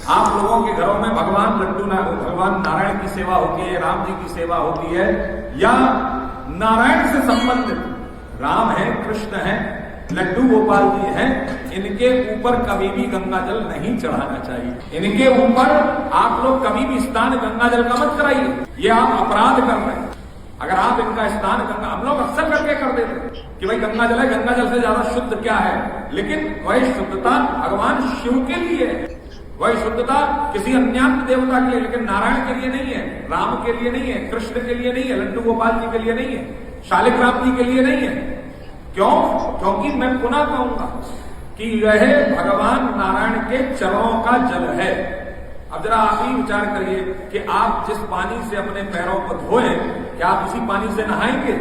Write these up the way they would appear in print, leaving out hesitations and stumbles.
आप लोगों के घरों में भगवान भगवान नारायण की सेवा होती है, राम जी की सेवा होती है, या नारायण से संबंधित राम है, कृष्ण है, लड्डू गोपाल जी हैं, इनके ऊपर कभी भी गंगा जल नहीं चढ़ाना चाहिए। इनके ऊपर आप लोग कभी भी स्नान गंगा जल का मत कराइए, ये आप अपराध कर रहे हैं। अगर आप इनका स्नान गंगा, हम लोग अक्सर करके कर देते कि भाई गंगा जल है, गंगा जल से ज्यादा शुद्ध क्या है, लेकिन वही शुद्धता भगवान शिव के लिए है, वही शुद्धता किसी अन्य देवता के लिए, लेकिन नारायण के लिए नहीं है, राम के लिए नहीं है, कृष्ण के लिए नहीं है, लड्डू गोपाल जी के लिए नहीं है, शालिग्राम जी के लिए नहीं है। क्यों? क्योंकि मैं पुनः कहूंगा कि यह भगवान नारायण के चरणों का जल है। अब जरा आप ही विचार करिए कि आप जिस पानी से अपने पैरों को धोए, क्या आप उसी पानी से नहाएंगे?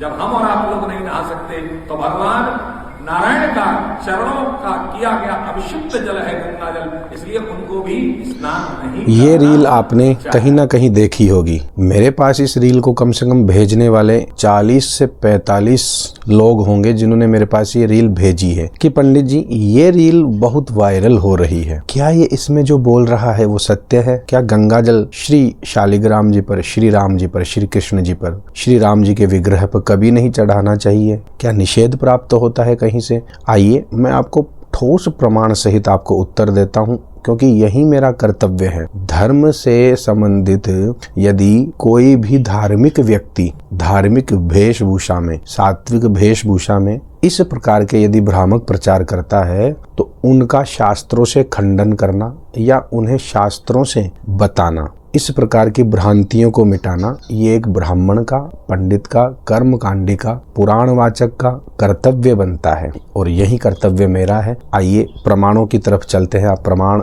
जब हम और आप लोग नहीं नहा सकते तो भगवान नारायण का चरणों का किया गया अभिषिक्त जल है गंगा जल, इसलिए उनको भी स्नान नहीं। ये रील आपने कहीं ना कहीं देखी होगी। मेरे पास इस रील को कम से कम भेजने वाले 40 से 45 लोग होंगे जिन्होंने मेरे पास ये रील भेजी है कि पंडित जी ये रील बहुत वायरल हो रही है, क्या ये इसमें जो बोल रहा है वो सत्य है? क्या गंगा जल श्री शालिग्राम जी पर, श्री राम जी पर, श्री कृष्ण जी पर, श्री राम जी के विग्रह पर कभी नहीं चढ़ाना चाहिए? क्या निषेध प्राप्त होता है कहीं से? आइए मैं आपको ठोस प्रमाण सहित आपको उत्तर देता हूं, क्योंकि यही मेरा कर्तव्य है। धर्म से संबंधित यदि कोई भी धार्मिक व्यक्ति धार्मिक वेशभूषा में, सात्विक वेशभूषा में इस प्रकार के यदि भ्रामक प्रचार करता है तो उनका शास्त्रों से खंडन करना या उन्हें शास्त्रों से बताना, इस प्रकार की भ्रांतियों को मिटाना, ये एक ब्राह्मण का, पंडित का, कर्मकांडी का, पुराणवाचक का कर्तव्य बनता है और यही कर्तव्य मेरा है। आइए प्रमाणों की तरफ चलते हैं। आप प्रमाण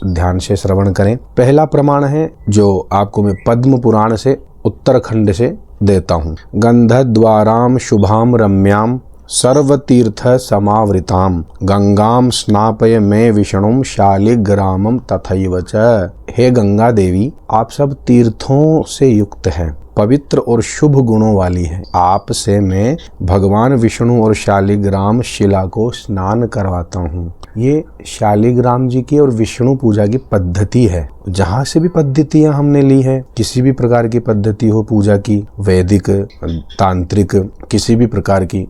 ध्यान से श्रवण करें। पहला प्रमाण है जो आपको मैं पद्म पुराण से उत्तराखंड से देता हूँ। गंधद्वाराम शुभाम रम्याम सर्वतीर्थ समावृताम गंगाम स्नापय में विष्णुम शालिग्रामम तथैव च। हे गंगा देवी, आप सब तीर्थों से युक्त हैं, पवित्र और शुभ गुणों वाली है। आपसे मैं भगवान विष्णु और शालिग्राम शिला को स्नान करवाता हूँ। ये शालिग्राम जी की और विष्णु पूजा की पद्धति है। जहाँ से भी पद्धतियाँ हमने ली है, किसी भी प्रकार की पद्धति हो पूजा की, वैदिक, तांत्रिक, किसी भी प्रकार की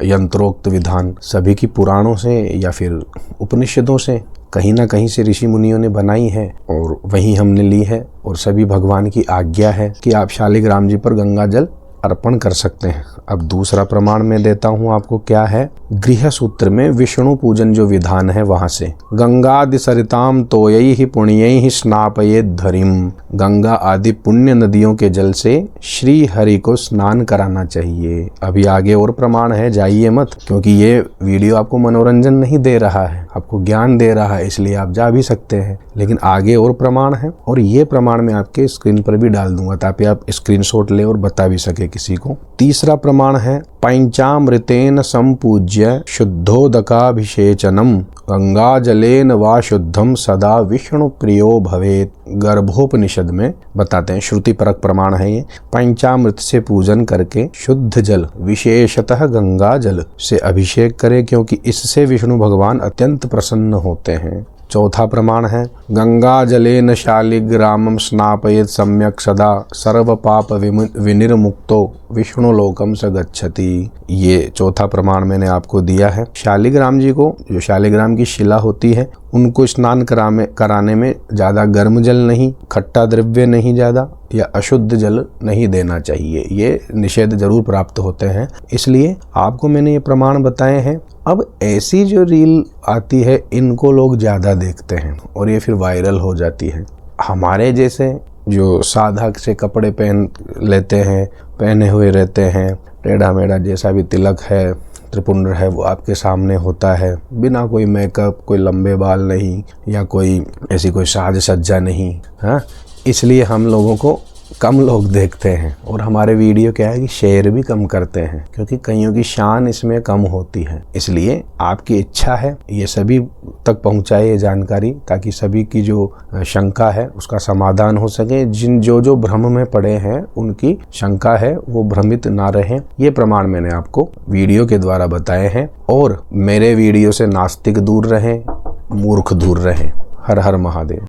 यंत्रोक्त विधान, सभी की पुराणों से या फिर उपनिषदों से कहीं ना कहीं से ऋषि मुनियों ने बनाई है और वही हमने ली है। और सभी भगवान की आज्ञा है कि आप शालिग्राम जी पर गंगा जल अर्पण कर सकते हैं। अब दूसरा प्रमाण मैं देता हूँ आपको, क्या है? गृह सूत्र में विष्णु पूजन जो विधान है वहां से, गंगादि सरिताम तोयैहि पुण्यैहि स्नापयेत् धरिम। गंगा आदि पुण्य नदियों के जल से श्री हरि को स्नान कराना चाहिए। अभी आगे और प्रमाण है, जाइए मत, क्योंकि ये वीडियो आपको मनोरंजन नहीं दे रहा है, आपको ज्ञान दे रहा है, इसलिए आप जा भी सकते हैं, लेकिन आगे और प्रमाण है और ये प्रमाण मैं आपके स्क्रीन पर भी डाल दूंगा ताकि आप स्क्रीनशॉट ले और बता भी सके किसी को। तीसरा प्रमाण है, पंचामृतेन संपूज्य शुद्धोदकाभिषेचनम गंगा जलेन वा शुद्धम सदा विष्णु प्रियो भवेत। गर्भोपनिषद में बताते हैं, श्रुति परक प्रमाण है ये। पंचामृत से पूजन करके शुद्ध जल, विशेषतः गंगा जल से अभिषेक करे, क्योंकि इससे विष्णु भगवान अत्यंत प्रसन्न होते हैं। चौथा प्रमाण है, गंगा जलेन शालिग्रामम स्नापयेत् सम्यक सदा सर्व पाप विनिर्मुक्तो विष्णु लोकम स गच्छति। ये चौथा प्रमाण मैंने आपको दिया है। शालिग्राम जी को, जो शालिग्राम की शिला होती है, उनको स्नान कराने में ज़्यादा गर्म जल नहीं, खट्टा द्रव्य नहीं ज़्यादा, या अशुद्ध जल नहीं देना चाहिए। ये निषेध जरूर प्राप्त होते हैं, इसलिए आपको मैंने ये प्रमाण बताए हैं। अब ऐसी जो रील आती है इनको लोग ज़्यादा देखते हैं और ये फिर वायरल हो जाती है। हमारे जैसे जो साधक से कपड़े पहन लेते हैं, पहने हुए रहते हैं, टेढ़ा मेढ़ा जैसा भी तिलक है, त्रिपुंड है, वो आपके सामने होता है, बिना कोई मेकअप, कोई लंबे बाल नहीं, या कोई ऐसी कोई साज सज्जा नहीं, हाँ, इसलिए हम लोगों को कम लोग देखते हैं और हमारे वीडियो क्या है कि शेयर भी कम करते हैं, क्योंकि कईयों की शान इसमें कम होती है। इसलिए आपकी इच्छा है ये सभी तक पहुंचाए ये जानकारी, ताकि सभी की जो शंका है उसका समाधान हो सके। जो भ्रम में पड़े हैं उनकी शंका है वो भ्रमित ना रहे। ये प्रमाण मैंने आपको वीडियो के द्वारा बताए हैं और मेरे वीडियो से नास्तिक दूर रहें, मूर्ख दूर रहें। हर हर महादेव।